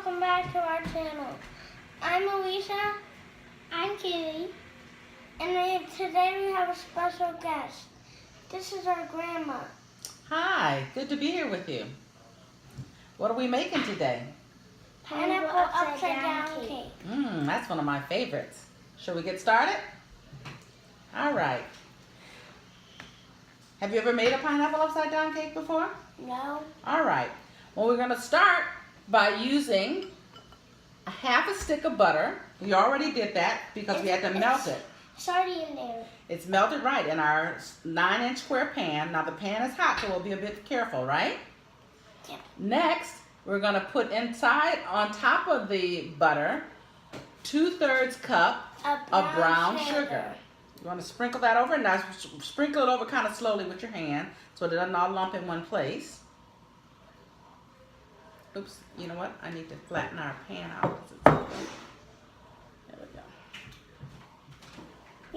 welcome back to our channel. I'm Alicia. I'm Kitty. And today we have a special guest. This is our grandma. Hi, good to be here with you. What are we making today? Pineapple upside down cake. That's one of my favorites. Shall we get started? All right. Have you ever made a pineapple upside down cake before? No. All right. Well, we're going to start by using a half a stick of butter. We already did that because we had to melt it. It's already in there. It's melted right in our 9-inch square pan. Now the pan is hot, so we'll be a bit careful, right? Yep. Next, we're going to put inside, on top of the butter, 2/3 cup of brown sugar. You want to sprinkle that over, and now sprinkle it over kind of slowly with your hand so it doesn't all lump in one place. Oops, you know what? I need to flatten our pan out. There we go.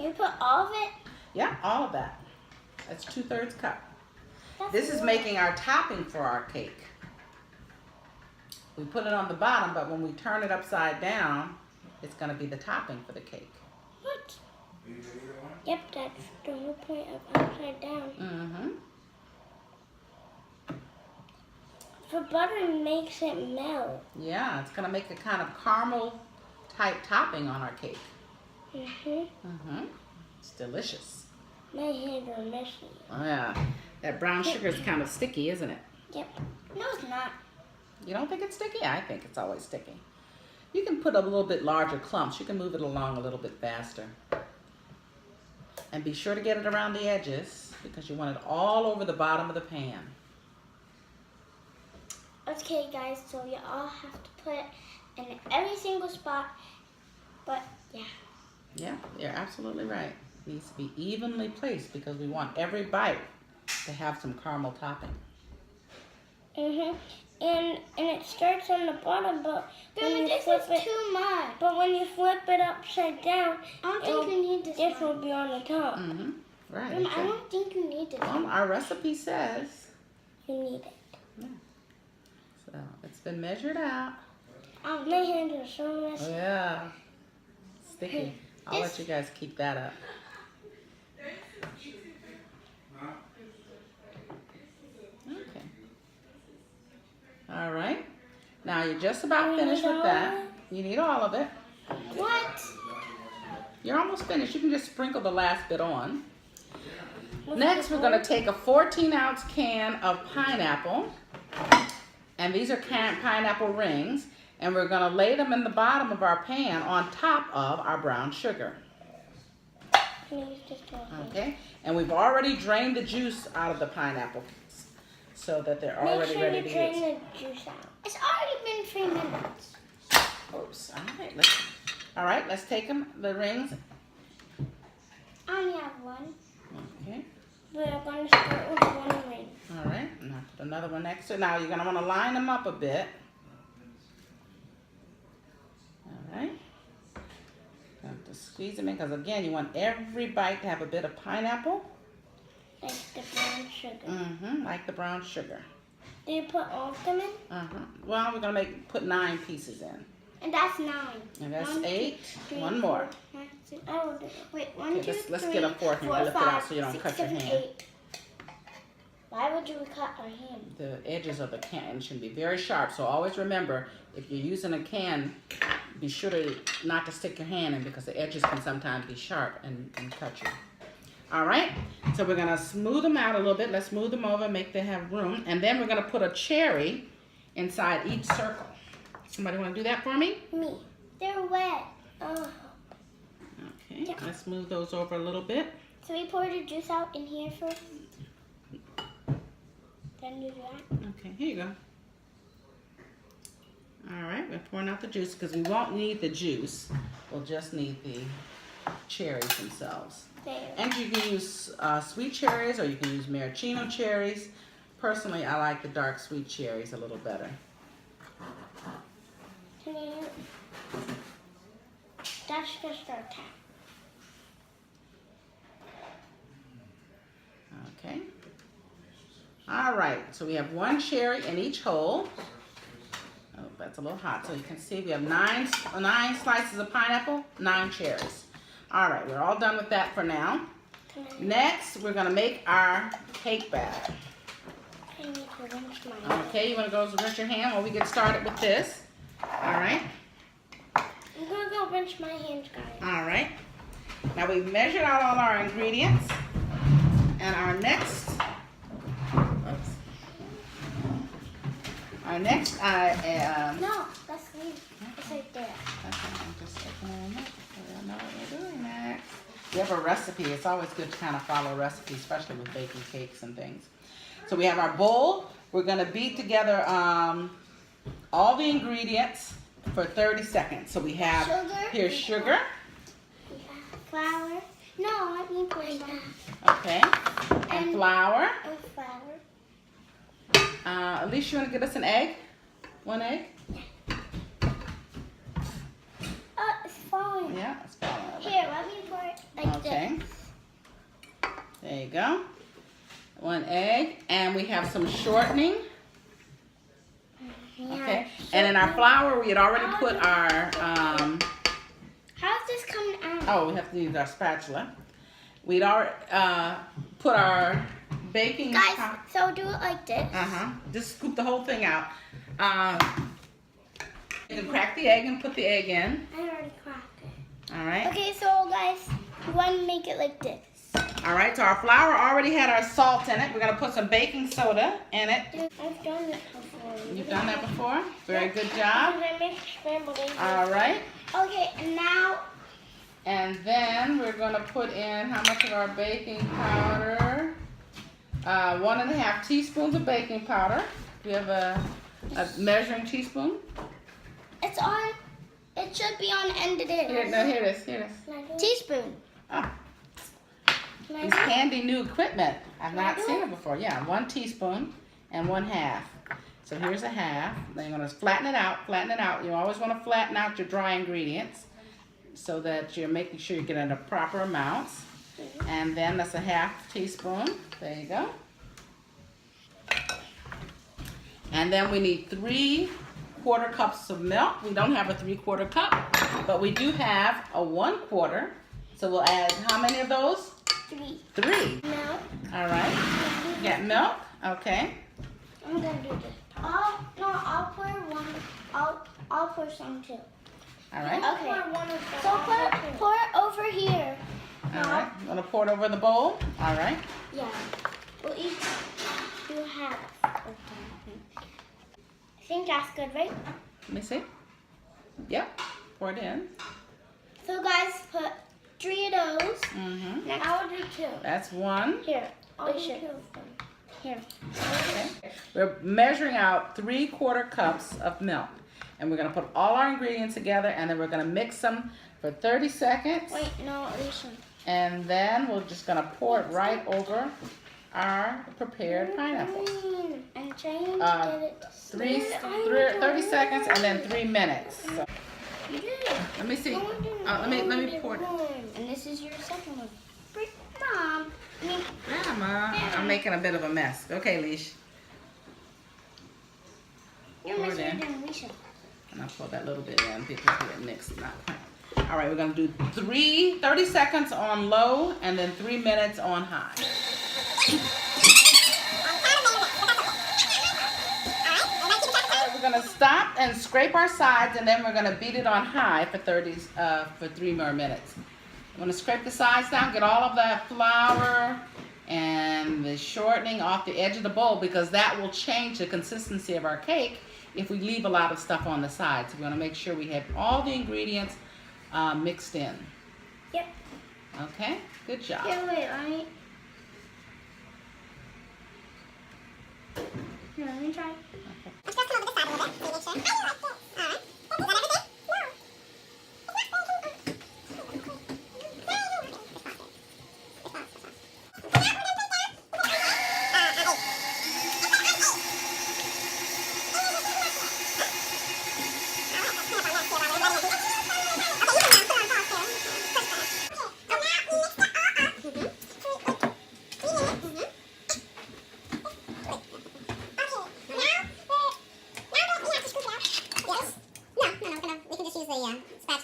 You put all of it? Yeah, all of that. That's 2/3 cup. That's This is good. making our topping for our cake. We put it on the bottom, but when we turn it upside down, it's going to be the topping for the cake. What? Yep, that's the whole point of upside down. Mm-hmm. The butter makes it melt. Yeah, it's going to make a kind of caramel type topping on our cake. Mm-hmm. It's delicious. My hands are messy. Oh, yeah. That brown sugar is kind of sticky, isn't it? Yep. No, it's not. You don't think it's sticky? I think it's always sticky. You can put a little bit larger clumps. You can move it along a little bit faster. And be sure to get it around the edges because you want it all over the bottom of the pan. Okay, guys, so you all have to put it in every single spot. But, yeah. Yeah, you're absolutely right. It needs to be evenly placed because we want every bite to have some caramel topping. And it starts on the bottom, but when you flip it, too much. But when you flip it upside down, I don't think you need this. This will be on the top. Right. I don't think you need this. Well, our recipe says You need it. yeah. So it's been measured out. Oh, my hands are so messy. Yeah. Sticky. I'll let you guys keep that up. Okay. All right. Now you're just about finished with that. You need all of it. What? You're almost finished. You can just sprinkle the last bit on. Next, we're going to take a 14-ounce can of pineapple. And these are pineapple rings. And we're going to lay them in the bottom of our pan on top of our brown sugar. Okay? And we've already drained the juice out of the pineapple so that they're already ready to use. Make sure you drain the juice out. It's already been 3 minutes. Oops. All right, let's take the rings. I only have one. Okay. We're going to start with one ring. All right, and I'll put another one next to it. Now you're going to want to line them up a bit. All right. You have to squeeze them in because, again, you want every bite to have a bit of pineapple. Like the brown sugar. Like the brown sugar. Do you put all of them in? Well, we're going to put 9 pieces in. And that's 9. And that's 1, 8. 2, 3, One more. 4, 5, 6. Oh, wait. 1, Okay, 2, let's 3, get a fork and 4, lift it out 5, so you don't 6, cut your 7, hand. 8. Why would you cut our hand? The edges of the can should be very sharp. So always remember, if you're using a can, be sure not to stick your hand in because the edges can sometimes be sharp and cut you. All right, so we're going to smooth them out a little bit. Let's smooth them over, make them have room. And then we're going to put a cherry inside each circle. Somebody want to do that for me? Me. They're wet. Oh. Okay, yeah. Let's move those over a little bit. So we pour the juice out in here first? Then do that? Okay, here you go. All right, we're pouring out the juice because we won't need the juice. We'll just need the cherries themselves. There. And you can use sweet cherries or you can use maraschino cherries. Personally, I like the dark sweet cherries a little better. That's just our tap. Okay. All right, so we have 1 cherry in each hole. Oh, that's a little hot. So you can see we have nine slices of pineapple, 9 cherries. All right, we're all done with that for now. Next, we're gonna make our cake batter. I need to rinse my hand. Okay, you wanna go rinse your hand while we get started with this? All right. I'm gonna go rinse my hands, guys. All right. Now we've measured out all our ingredients, and our next, No, that's me. It's right there. Okay, I'm just taking a look. We don't know what we're doing next. We have a recipe. It's always good to kind of follow a recipe, especially with baking cakes and things. So we have our bowl. We're going to beat together all the ingredients for 30 seconds. So we have here's sugar. We have flour. No, I need flour. Okay. And flour. And flour. Alicia, you want to get us an egg? 1 egg? Oh, it's falling. Yeah, it's falling over. Here, let me pour it like Okay. this. There you go. 1 egg. And we have some shortening. Yeah. Okay. And in our flour, we had already put our, How's this coming out? oh, we have to use our spatula. We'd already put our baking Guys, powder. so do it like this. Just scoop the whole thing out. You can crack the egg and put the egg in. I already cracked it. All right. Okay, so guys, you want to make it like this. All right. So our flour already had our salt in it. We're gonna put some baking soda in it. I've done this before. You've done that before. Very good job. I make scrambled eggs. All right. Okay, and now. And then we're gonna put in how much of our baking powder? 1½ teaspoons of baking powder. Do you have a measuring teaspoon? It's on. It should be on the end of this. Here, no, here it is. Here it is. Teaspoon. Oh, Can I these do it? handy new equipment. I've not do seen it? it before. Yeah, 1 teaspoon and 1/2. So here's a half. Then you're gonna flatten it out. Flatten it out. You always want to flatten out your dry ingredients so that you're making sure you're getting the proper amounts. And then that's a 1/2 teaspoon. There you go. And then we need 3/4 cups of milk. We don't have a 3/4 cup, but we do have a 1/4. So we'll add how many of those? 3. 3. Now, All right. Get milk. Okay. I'm gonna do this. I'll pour one. I'll pour some too. All right. Okay. So pour it over here. All right. I'm gonna pour it over the bowl. All right. Yeah. We'll each do half. I think that's good, right? Let me see. Yep. Pour it in. So guys, put 3 of those. Mm-hmm. Next, I'll do 2. That's 1. Here. I'll do 2 of them. Here. Okay. We're measuring out 3/4 cups of milk. And we're gonna put all our ingredients together and then we're gonna mix them for 30 seconds. Wait, no, Alicia. And then we're just gonna pour it right over our prepared pineapple. I'm trying to Uh, get it. 30 seconds and then 3 minutes. So, You did it. let me see. Let me pour it. And this is your second one. Mom. Mama, I'm making a bit of a mess. Okay, Leash. You're Pour it missing in. it, Alicia. And I'll pour that little bit in because we didn't mix it. Not quite. All right, we're gonna do 30 seconds on low and then 3 minutes on high. We're gonna stop and scrape our sides, and then we're gonna beat it on high for 3 more minutes. I'm gonna scrape the sides down, get all of that flour and the shortening off the edge of the bowl because that will change the consistency of our cake if we leave a lot of stuff on the sides. We wanna make sure we have all the ingredients mixed in. Yep. Okay, good job. Here, wait, let me try.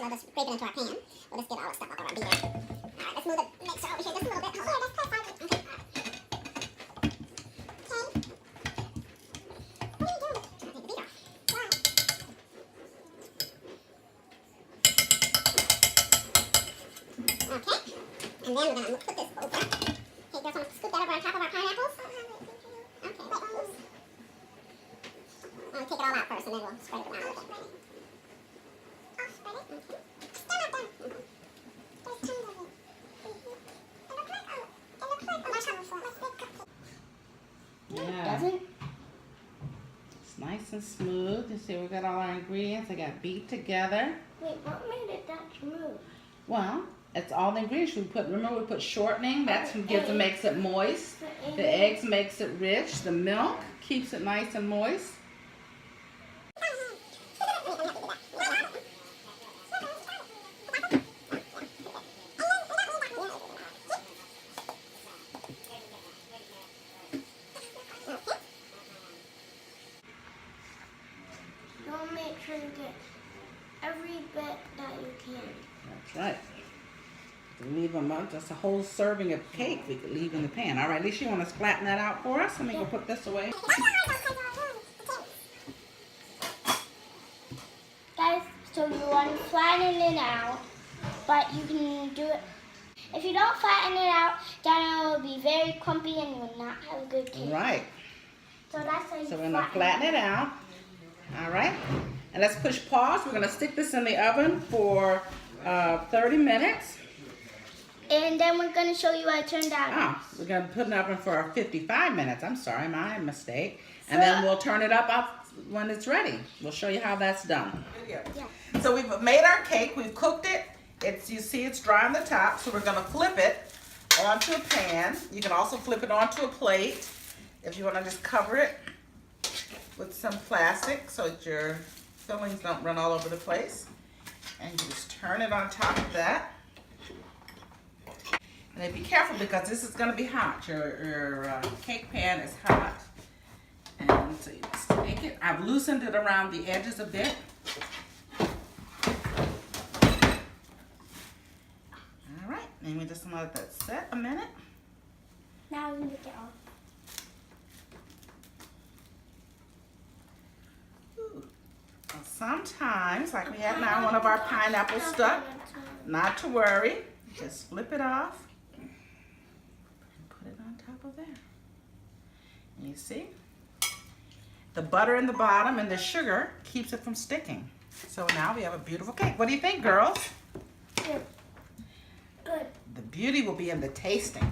spatula, just scrape it into our pan. We'll just get all the stuff off of our beater. Alright, let's move the mixer over here just a little bit. Hold on. Okay, alright. Okay. What are you doing? Take the beater off. Why? Okay. And then we're going to put this over. Okay, girls, want to scoop that over on top of our pineapples? Okay, wait, loose. Take it all out first and then we'll spread it around with it. I'll spread it. Okay. Still not done. There's tons of it. It looks like a marshmallow. Let's make cupcakes. Yeah. Doesn't? It's nice and smooth. You see we got all our ingredients. They got beat together. Wait, what made it that smooth? Well, it's all the ingredients we put. Remember we put shortening. That's what gives it, makes it moist. The The eggs makes it rich. The milk keeps it nice and moist. You'll make sure you get every bit that you can. That's right. Leave them up. Just a whole serving of cake we could leave in the pan. All right, Alicia, you want to flatten that out for us? Let me go put this away. Guys, so you want to flatten it out, but you can do it. If you don't flatten it out, then it will be very clumpy and you will not have a good cake. Right. So that's how you So we're going to flatten it out. All right. And let's push pause. We're going to stick this in the oven for 30 minutes. And then we're going to show you how it turned out. Ah, we're going to put it in the oven for 55 minutes. I'm sorry, my mistake. And then we'll turn it up when it's ready. We'll show you how that's done. Yeah. So we've made our cake. We've cooked it. You see it's dry on the top. So we're going to flip it onto a pan. You can also flip it onto a plate if you want to just cover it with some plastic so that your fillings don't run all over the place. And you just turn it on top of that. And then be careful because this is going to be hot. Your cake pan is hot. And so you just take it. I've loosened it around the edges a bit. All right. And we just let that set a minute. Now we can take it off. Ooh. Well, sometimes, like we had now, one of our pineapples stuck. Not to worry. Just flip it off. Put it on top of there. And you see? The butter in the bottom and the sugar keeps it from sticking. So now we have a beautiful cake. What do you think, girls? Good. Good. The beauty will be in the tasting.